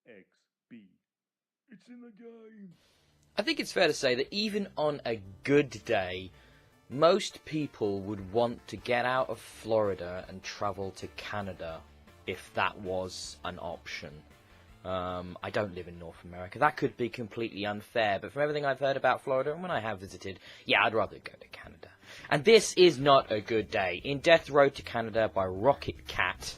THICKENS. It's in the game. I think it's fair to say that even on a good day, most people would want to get out of Florida and travel to Canada if that was an option. I don't live in North America. That could be completely unfair, but from everything I've heard about Florida and when I have visited, yeah, I'd rather go to Canada. And this is not a good day. In Death Road to Canada by Rocket Cat,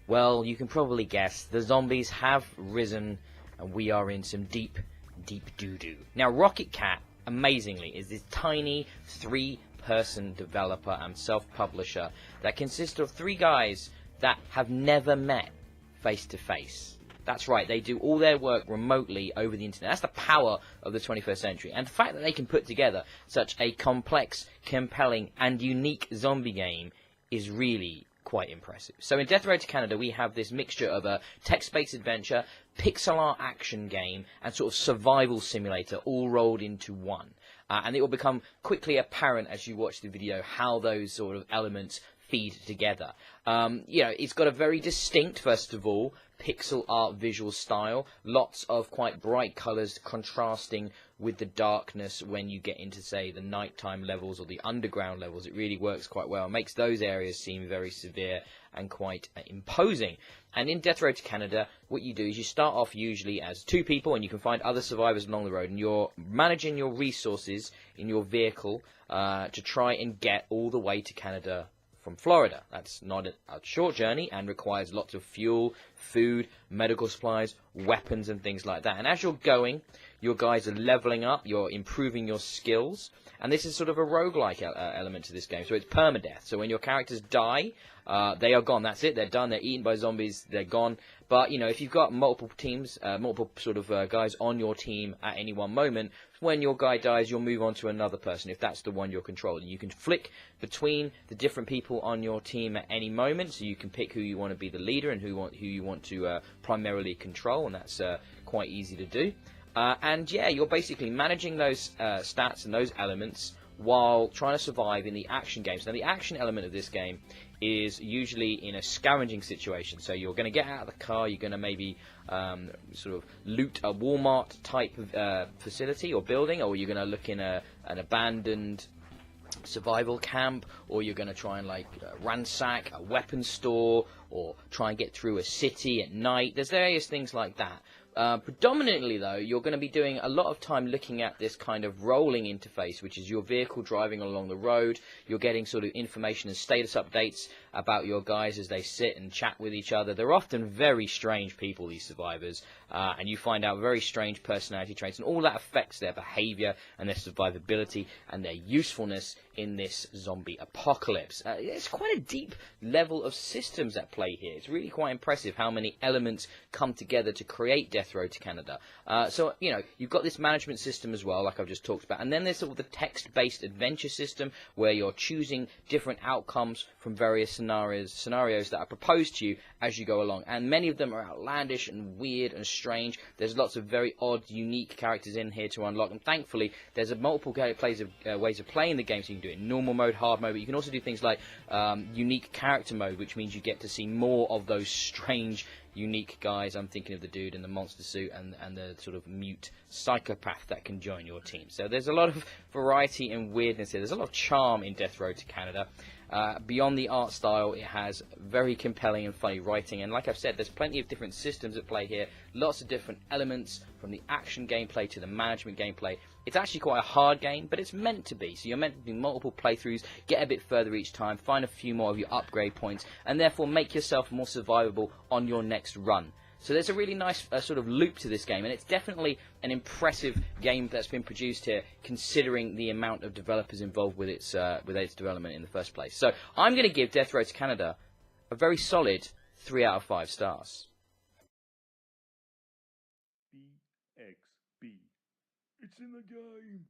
well, you can probably guess, the zombies have risen and we are in some deep doo-doo. Now, Rocket Cat, amazingly, is this tiny 3-person developer and self-publisher that consists of 3 guys that have never met face-to-face. That's right, they do all their work remotely over the internet. That's the power of the 21st century. And the fact that they can put together such a complex, compelling, and unique zombie game is really quite impressive. So in Death Road to Canada, we have this mixture of a text-based adventure, pixel art action game, and sort of survival simulator all rolled into one. And it will become quickly apparent as you watch the video how those sort of elements feed together. It's got a very distinct, first of all, pixel art visual style. Lots of quite bright colours contrasting with the darkness when you get into, say, the nighttime levels or the underground levels. It really works quite well. It makes those areas seem very severe and quite imposing. And in Death Road to Canada, what you do is you start off usually as 2 people, and you can find other survivors along the road, and you're managing your resources in your vehicle to try and get all the way to Canada from Florida. That's not a short journey and requires lots of fuel, food, medical supplies, weapons and things like that. And as you're going, your guys are leveling up, you're improving your skills, and this is sort of a roguelike element to this game. So it's permadeath. So when your characters die, they are gone. That's it. They're done. They're eaten by zombies. They're gone. But, if you've got multiple teams, multiple sort of guys on your team at any one moment, when your guy dies, you'll move on to another person if that's the one you're controlling. You can flick between the different people on your team at any moment, so you can pick who you want to be the leader and who you want to primarily control, and that's quite easy to do. And yeah, you're basically managing those stats and those elements while trying to survive in the action games. Now, the action element of this game is usually in a scavenging situation. So you're going to get out of the car, you're going to maybe sort of loot a Walmart type of facility or building, or you're going to look in an abandoned survival camp, or you're going to try and ransack a weapons store, or try and get through a city at night. There's various things like that. Predominantly, though, you're going to be doing a lot of time looking at this kind of rolling interface, which is your vehicle driving along the road. You're getting sort of information and status updates about your guys as they sit and chat with each other. They're often very strange people, these survivors, and you find out very strange personality traits, and all that affects their behavior and their survivability and their usefulness in this zombie apocalypse. It's quite a deep level of systems at play here. It's really quite impressive how many elements come together to create Death Road to Canada. So, you've got this management system as well, like I've just talked about, and then there's sort of the text-based adventure system where you're choosing different outcomes from various scenarios that are proposed to you as you go along, and many of them are outlandish and weird and strange. There's lots of very odd, unique characters in here to unlock, and thankfully there's multiple ways of playing the game, so you can do it in normal mode, hard mode, but you can also do things like unique character mode, which means you get to see more of those strange, unique guys. I'm thinking of the dude in the monster suit and the sort of mute psychopath that can join your team. So there's a lot of variety and weirdness here. There's a lot of charm in Death Road to Canada. Beyond the art style, it has very compelling and funny writing, and like I've said, there's plenty of different systems at play here, lots of different elements from the action gameplay to the management gameplay. It's actually quite a hard game, but it's meant to be, so you're meant to do multiple playthroughs, get a bit further each time, find a few more of your upgrade points, and therefore make yourself more survivable on your next run. So there's a really nice sort of loop to this game, and it's definitely an impressive game that's been produced here, considering the amount of developers involved with its development in the first place. So I'm going to give Death Road to Canada a very solid 3 out of 5 stars. THICKENS. It's in the game.